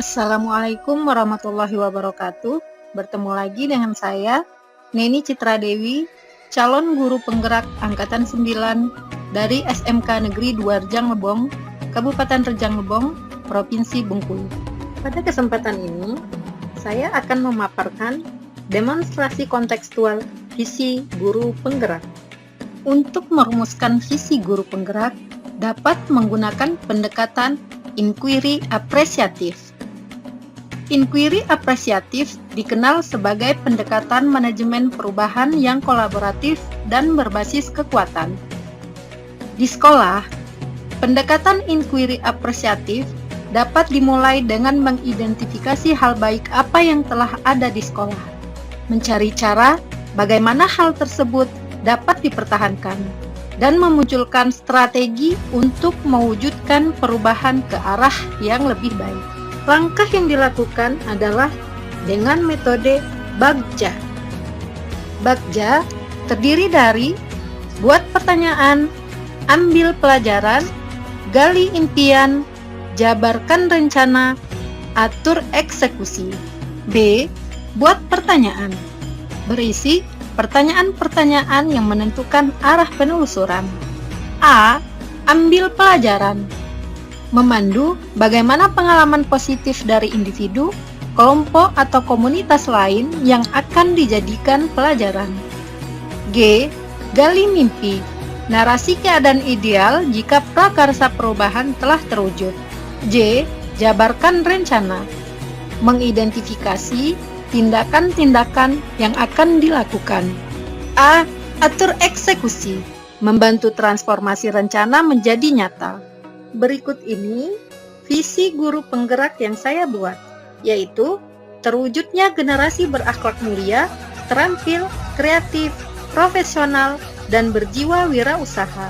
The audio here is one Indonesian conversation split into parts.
Assalamualaikum warahmatullahi wabarakatuh. Bertemu lagi dengan saya, Neni Citra Dewi, calon guru penggerak Angkatan 9 dari SMK Negeri 2 Rejang Lebong, Kabupaten Rejang Lebong, Provinsi Bengkulu. Pada kesempatan ini, saya akan memaparkan demonstrasi kontekstual visi guru penggerak. Untuk merumuskan visi guru penggerak, dapat menggunakan pendekatan inquiry apresiatif. Inquiry apresiatif dikenal sebagai pendekatan manajemen perubahan yang kolaboratif dan berbasis kekuatan. Di sekolah, pendekatan inquiry apresiatif dapat dimulai dengan mengidentifikasi hal baik apa yang telah ada di sekolah, mencari cara bagaimana hal tersebut dapat dipertahankan, dan memunculkan strategi untuk mewujudkan perubahan ke arah yang lebih baik. Langkah yang dilakukan adalah dengan metode Bagja. Bagja terdiri dari buat pertanyaan, ambil pelajaran, gali impian, jabarkan rencana, atur eksekusi. B. Buat pertanyaan. Berisi pertanyaan-pertanyaan yang menentukan arah penelusuran. A. Ambil pelajaran. Memandu bagaimana pengalaman positif dari individu, kelompok atau komunitas lain yang akan dijadikan pelajaran. G. Gali mimpi. Narasi keadaan ideal jika prakarsa perubahan telah terwujud. J. Jabarkan rencana. Mengidentifikasi tindakan-tindakan yang akan dilakukan. A. Atur eksekusi. Membantu transformasi rencana menjadi nyata. Berikut ini visi guru penggerak yang saya buat, yaitu terwujudnya generasi berakhlak mulia, terampil, kreatif, profesional, dan berjiwa wirausaha.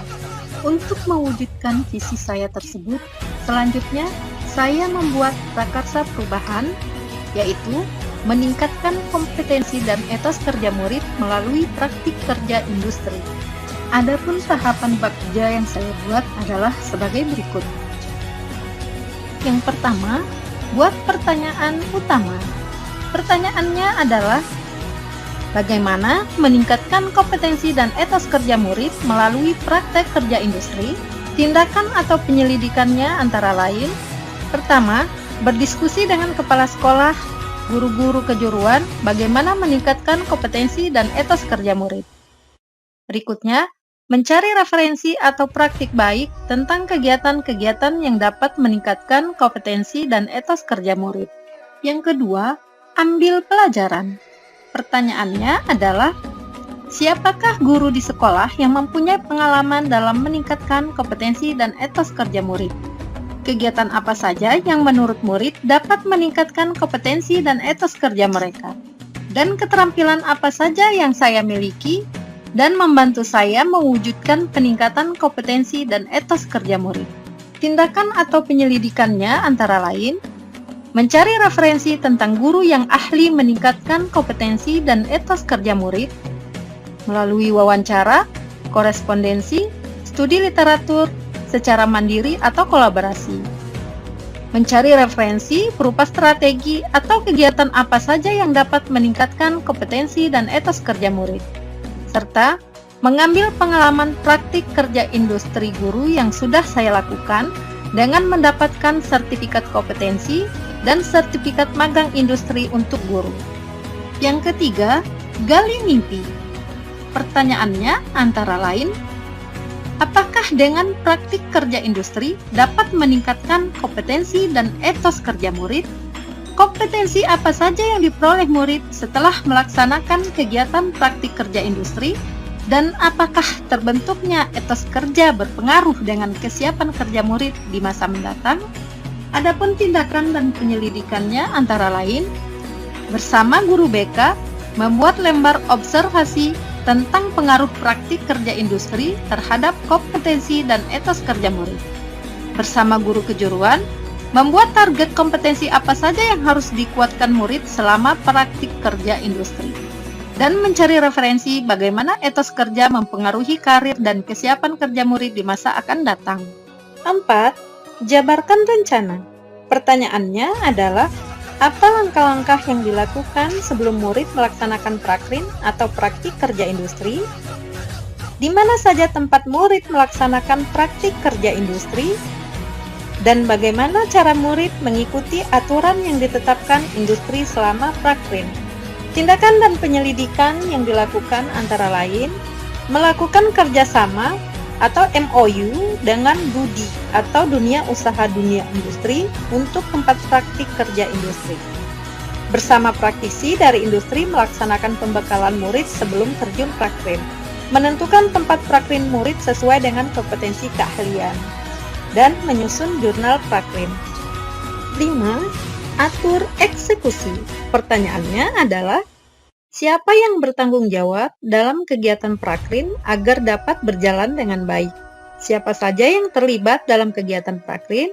Untuk mewujudkan visi saya tersebut, selanjutnya saya membuat prakarsa perubahan, yaitu meningkatkan kompetensi dan etos kerja murid melalui praktik kerja industri. Adapun tahapan Bagja yang saya buat adalah sebagai berikut. Yang pertama, buat pertanyaan utama. Pertanyaannya adalah bagaimana meningkatkan kompetensi dan etos kerja murid melalui praktek kerja industri. Tindakan atau penyelidikannya antara lain: pertama, berdiskusi dengan kepala sekolah, guru-guru kejuruan bagaimana meningkatkan kompetensi dan etos kerja murid. Berikutnya, mencari referensi atau praktik baik tentang kegiatan-kegiatan yang dapat meningkatkan kompetensi dan etos kerja murid. Yang kedua, ambil pelajaran. Pertanyaannya adalah, siapakah guru di sekolah yang mempunyai pengalaman dalam meningkatkan kompetensi dan etos kerja murid? Kegiatan apa saja yang menurut murid dapat meningkatkan kompetensi dan etos kerja mereka? Dan keterampilan apa saja yang saya miliki dan membantu saya mewujudkan peningkatan kompetensi dan etos kerja murid. Tindakan atau penyelidikannya antara lain: mencari referensi tentang guru yang ahli meningkatkan kompetensi dan etos kerja murid melalui wawancara, korespondensi, studi literatur secara mandiri atau kolaborasi. Mencari referensi berupa strategi atau kegiatan apa saja yang dapat meningkatkan kompetensi dan etos kerja murid, serta mengambil pengalaman praktik kerja industri guru yang sudah saya lakukan dengan mendapatkan sertifikat kompetensi dan sertifikat magang industri untuk guru. Yang ketiga, gali mimpi. Pertanyaannya antara lain, apakah dengan praktik kerja industri dapat meningkatkan kompetensi dan etos kerja murid? Kompetensi apa saja yang diperoleh murid setelah melaksanakan kegiatan praktik kerja industri, dan apakah terbentuknya etos kerja berpengaruh dengan kesiapan kerja murid di masa mendatang? Adapun tindakan dan penyelidikannya antara lain, bersama guru BK membuat lembar observasi tentang pengaruh praktik kerja industri terhadap kompetensi dan etos kerja murid. Bersama guru kejuruan membuat target kompetensi apa saja yang harus dikuatkan murid selama praktik kerja industri, dan mencari referensi bagaimana etos kerja mempengaruhi karir dan kesiapan kerja murid di masa akan datang. 4. Jabarkan rencana. Pertanyaannya adalah, apa langkah-langkah yang dilakukan sebelum murid melaksanakan prakrin atau praktik kerja industri? Di mana saja tempat murid melaksanakan praktik kerja industri? Dan bagaimana cara murid mengikuti aturan yang ditetapkan industri selama prakrin? Tindakan dan penyelidikan yang dilakukan antara lain, melakukan kerjasama atau MOU dengan DUDI atau Dunia Usaha Dunia Industri untuk tempat praktik kerja industri. Bersama praktisi dari industri melaksanakan pembekalan murid sebelum terjun prakrin. Menentukan tempat prakrin murid sesuai dengan kompetensi keahlian. Dan menyusun jurnal prakrin. 5. Atur eksekusi. Pertanyaannya adalah, siapa yang bertanggung jawab dalam kegiatan prakrin agar dapat berjalan dengan baik? Siapa saja yang terlibat dalam kegiatan prakrin?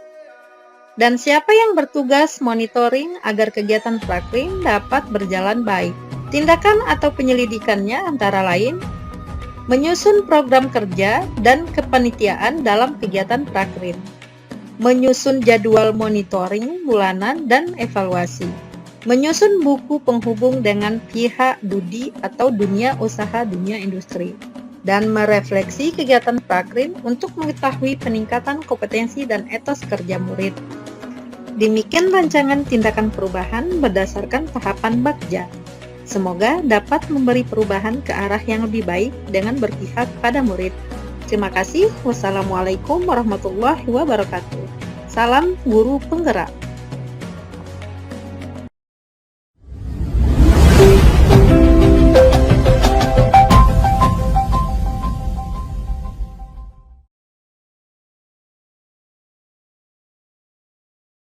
Dan siapa yang bertugas monitoring agar kegiatan prakrin dapat berjalan baik? Tindakan atau penyelidikannya antara lain, menyusun program kerja dan kepanitiaan dalam kegiatan prakrin, menyusun jadwal monitoring bulanan dan evaluasi, menyusun buku penghubung dengan pihak DUDI atau Dunia Usaha Dunia Industri, dan merefleksi kegiatan prakrin untuk mengetahui peningkatan kompetensi dan etos kerja murid. Demikian rancangan tindakan perubahan berdasarkan tahapan Bagja. Semoga dapat memberi perubahan ke arah yang lebih baik dengan berpihak pada murid. Terima kasih. Wassalamualaikum warahmatullahi wabarakatuh. Salam guru penggerak.